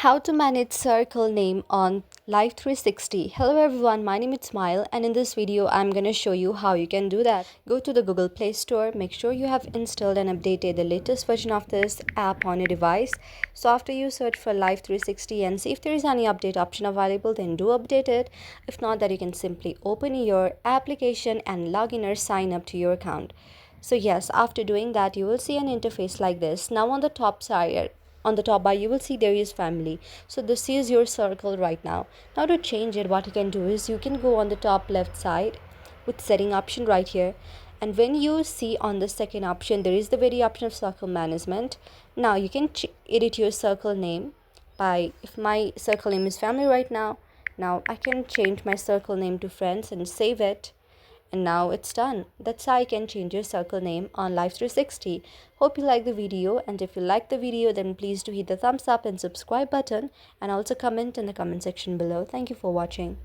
How to manage circle name on Life360. Hello everyone, my name is Smile and in this video I'm going to show you how you can do that. Go to the Google Play Store, make sure you have installed and updated the latest version of this app on your device. So after you search for Life360 and see if there is any update option available, then do update it. If not, that you can simply open your application and log in or sign up to your account. So yes, after doing that you will see an interface like this. Now on the top bar you will see there is family, so this is your circle right now. Now to change it, what you can do is you can go on the top left side with setting option right here, and when you see on the second option there is the very option of circle management. Now you can edit your circle name by, if my circle name is family right now I can change my circle name to friends and save it, and now it's done. That's how you can change your circle name on Life360. Hope you like the video, and if you like the video then please do hit the thumbs up and subscribe button, and also comment in the comment section below. Thank you for watching.